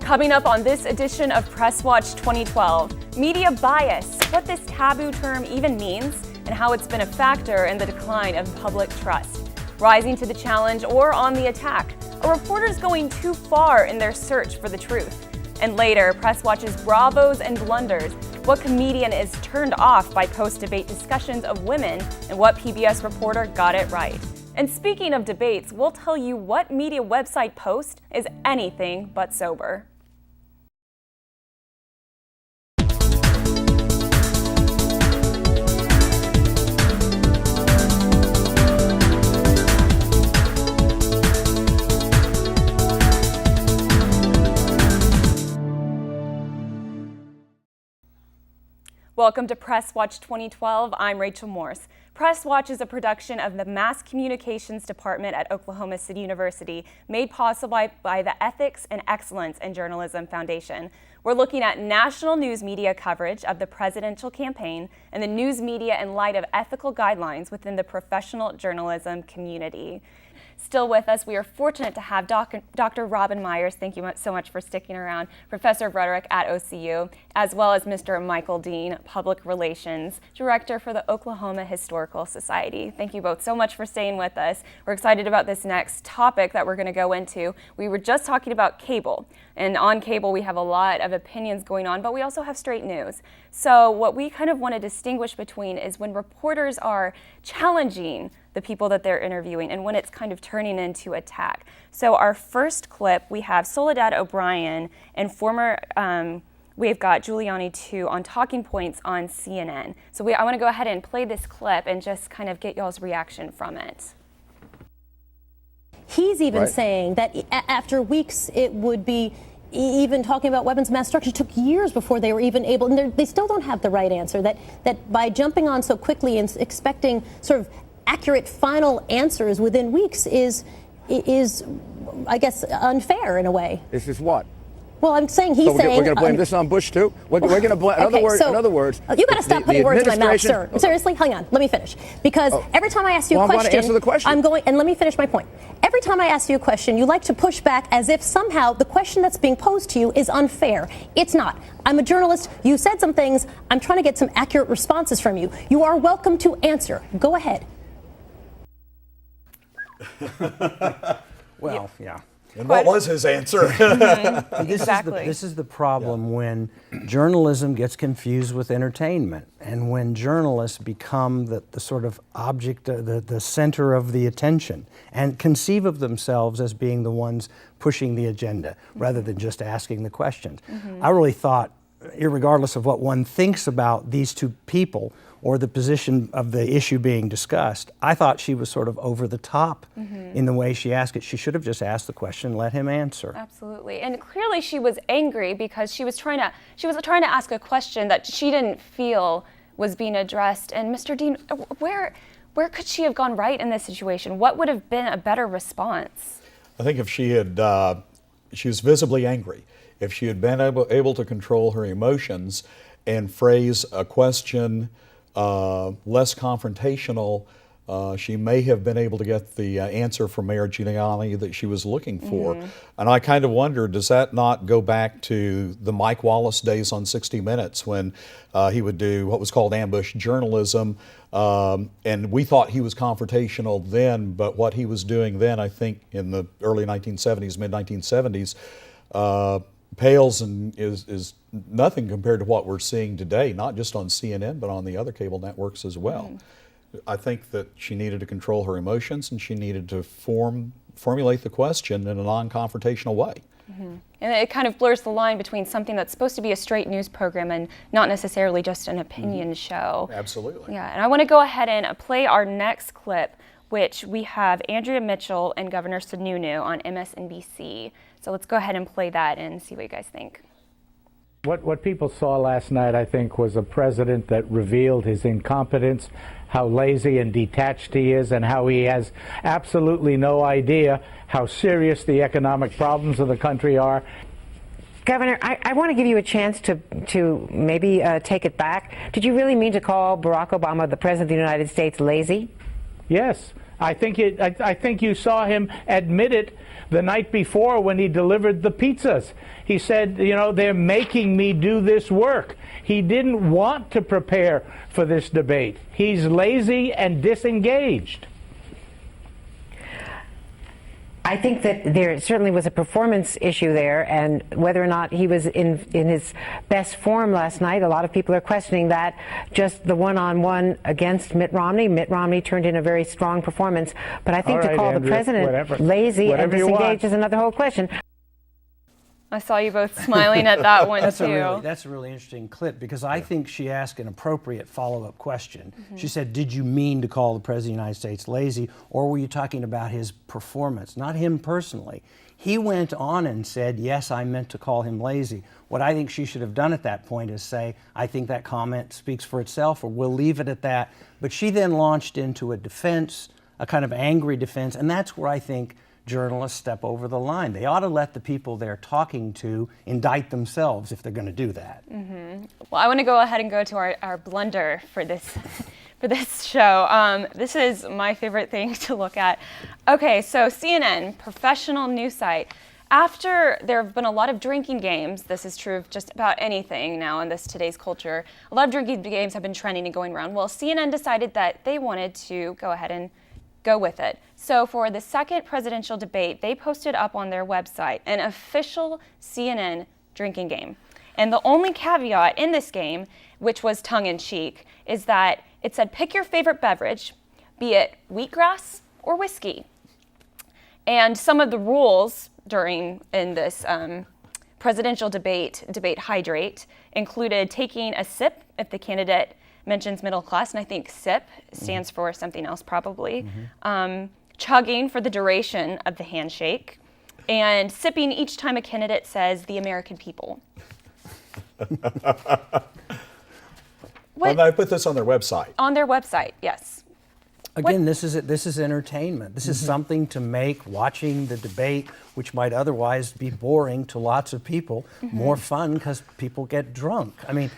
Coming up on this edition of Press Watch 2012, media bias, what this taboo term even means, and how it's been a factor in the decline of public trust. Rising to the challenge or on the attack, are reporters going too far in their search for the truth? And later, Press Watch's bravos and blunders, what comedian is turned off by post-debate discussions of women, and what PBS reporter got it right. And speaking of debates, we'll tell you what media website post is anything but sober. Welcome to Press Watch 2012. I'm Rachel Morse. Press Watch is a production of the Mass Communications Department at Oklahoma City University, made possible by the Ethics and Excellence in Journalism Foundation. We're looking at national news media coverage of the presidential campaign and the news media in light of ethical guidelines within the professional journalism community. Still with us, we are fortunate to have Dr. Robin Myers, thank you so much for sticking around, Professor of Rhetoric at OCU, as well as Mr. Michael Dean, Public Relations Director for the Oklahoma Historical Society. Thank you both so much for staying with us. We're excited about this next topic that we're going to go into. We were just talking about cable, and on cable we have a lot of opinions going on, but we also have straight news. So what we kind of want to distinguish between is when reporters are challenging the people that they're interviewing and when it's kind of turning into attack. So our first clip, we have Soledad O'Brien and former, we've got Giuliani too on talking points on CNN. So I want to go ahead and play this clip and just kind of get y'all's reaction from it. He's even saying that after weeks it would be even talking about weapons of mass destruction. It took years before they were even able, and they still don't have the right answer, that by jumping on so quickly and expecting sort of accurate final answers within weeks is I guess unfair in a way. This is what? Well, I'm saying we're going to blame this on Bush too. We're going to blame. In other words, you got to stop putting words in my mouth, sir. Okay. Seriously, hang on. Let me finish. Because every time I ask you a question, I want to answer the question. I'm going, and let me finish my point. Every time I ask you a question, you like to push back as if somehow the question that's being posed to you is unfair. It's not. I'm a journalist. You said some things. I'm trying to get some accurate responses from you. You are welcome to answer. Go ahead. Well, yeah. And what was his answer? Exactly. This is the problem when journalism gets confused with entertainment, and when journalists become the sort of object, the center of the attention, and conceive of themselves as being the ones pushing the agenda rather than just asking the questions. I really thought, irregardless of what one thinks about these two people or the position of the issue being discussed, I thought she was sort of over the top in the way she asked it. She should have just asked the question and let him answer. Absolutely. And clearly she was angry because she was trying to ask a question that she didn't feel was being addressed. And Mr. Dean, where could she have gone right in this situation? What would have been a better response? I think if she had, she was visibly angry. If she had been able to control her emotions and phrase a question less confrontational, she may have been able to get the answer from Mayor Giuliani that she was looking for. And I kind of wonder, does that not go back to the Mike Wallace days on 60 Minutes when he would do what was called ambush journalism? And we thought he was confrontational then, but what he was doing then, I think in the early 1970s, mid-1970s, pales and is nothing compared to what we're seeing today, not just on CNN, but on the other cable networks as well. I think that she needed to control her emotions, and she needed to formulate the question in a non-confrontational way. And it kind of blurs the line between something that's supposed to be a straight news program and not necessarily just an opinion show. Absolutely. Yeah, and I want to go ahead and play our next clip, which we have Andrea Mitchell and Governor Sununu on MSNBC. So let's go ahead and play that and see what you guys think. What people saw last night, I think, was a president that revealed his incompetence, how lazy and detached he is, and how he has absolutely no idea how serious the economic problems of the country are. Governor, I want to give you a chance to maybe take it back. Did you really mean to call Barack Obama, the President of the United States, lazy? Yes. I think you saw him admit it the night before when he delivered the pizzas. He said, you know, they're making me do this work. He didn't want to prepare for this debate. He's lazy and disengaged. I think that there certainly was a performance issue there, and whether or not he was in his best form last night, a lot of people are questioning that. Just the one-on-one against Mitt Romney turned in a very strong performance. But I think to call the president lazy and disengaged is another whole question. I saw you both smiling at that one, too. That's a really interesting clip, because I think she asked an appropriate follow-up question. She said, did you mean to call the President of the United States lazy, or were you talking about his performance, not him personally? He went on and said, yes, I meant to call him lazy. What I think she should have done at that point is say, I think that comment speaks for itself, or we'll leave it at that. But she then launched into a defense, a kind of angry defense, and that's where I think journalists step over the line. They ought to let the people they're talking to indict themselves if they're going to do that. Well, I want to go ahead and go to our blunder for this for this show. This is my favorite thing to look at. Okay, so CNN, professional news site. After there have been a lot of drinking games, this is true of just about anything now in today's culture, a lot of drinking games have been trending and going around. Well, CNN decided that they wanted to go ahead and go with it. So for the second presidential debate, they posted up on their website an official CNN drinking game. And the only caveat in this game, which was tongue-in-cheek, is that it said pick your favorite beverage, be it wheatgrass or whiskey. And some of the rules in this presidential debate hydrate, included taking a sip if the candidate mentions middle class, and I think SIP stands for something else probably. Chugging for the duration of the handshake, and sipping each time a candidate says the American people. Well, I put this on their website. On their website, yes. Again, this is entertainment. This is something to make watching the debate, which might otherwise be boring to lots of people, more fun because people get drunk. I mean,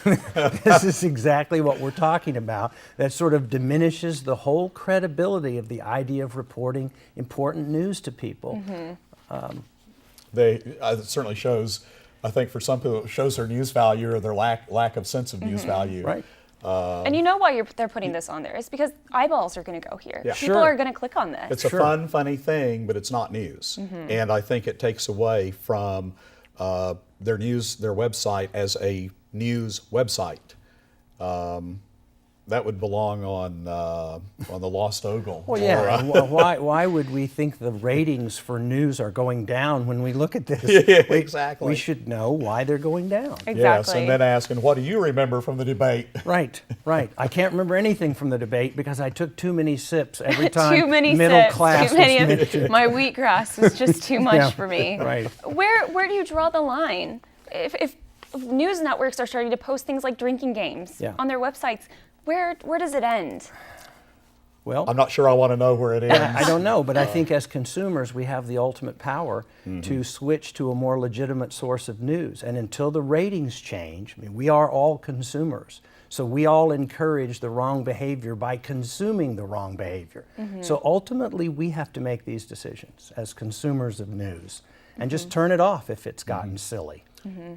this is exactly what we're talking about. That sort of diminishes the whole credibility of the idea of reporting important news to people. It certainly shows, I think for some people, it shows their news value or their lack of sense of news value. Right. And you know why they're putting this on there? It's because eyeballs are going to go here. Yeah. People are going to click on this. It's a fun, funny thing, but it's not news. And I think it takes away from their website as a news website. That would belong on the Lost Ogle. Well, yeah. Why would we think the ratings for news are going down when we look at this? Yeah, exactly. We should know why they're going down. Exactly. Yes, and then asking, what do you remember from the debate? Right. I can't remember anything from the debate because I took too many sips every time. Too many middle sips. class Too many was mentioned. my wheatgrass was just too much for me. Right. Where do you draw the line? If news networks are starting to post things like drinking games on their websites, where does it end? Well, I'm not sure I want to know where it ends. I don't know, but I think as consumers we have the ultimate power to switch to a more legitimate source of news. And until the ratings change, I mean, we are all consumers. So we all encourage the wrong behavior by consuming the wrong behavior. So ultimately we have to make these decisions as consumers of news and just turn it off if it's gotten silly.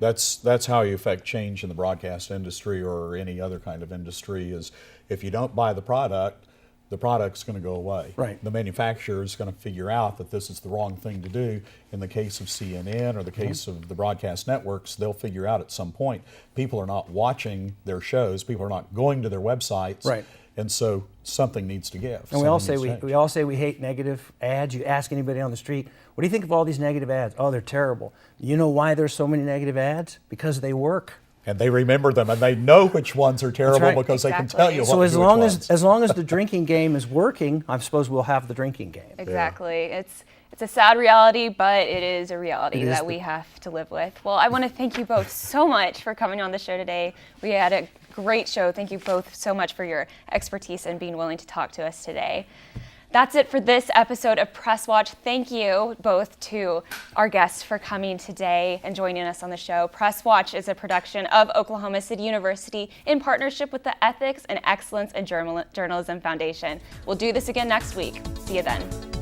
That's how you affect change in the broadcast industry or any other kind of industry. Is if you don't buy the product's going to go away. Right. The manufacturer is going to figure out that this is the wrong thing to do. In the case of CNN or the case of the broadcast networks, they'll figure out at some point people are not watching their shows, people are not going to their websites. Right. And so something needs to give. And we all say we hate negative ads. You ask anybody on the street, what do you think of all these negative ads? Oh, they're terrible. You know why there's so many negative ads? Because they work. And they remember them, and they know which ones are terrible because they can tell you what. So as long as the drinking game is working, I suppose we'll have the drinking game. Exactly. Yeah. It's a sad reality, but it is a reality that we have to live with. Well, I want to thank you both so much for coming on the show today. We had a great show. Thank you both so much for your expertise and being willing to talk to us today. That's it for this episode of Press Watch. Thank you both to our guests for coming today and joining us on the show. Press Watch is a production of Oklahoma City University in partnership with the Ethics and Excellence in Journalism Foundation. We'll do this again next week. See you then.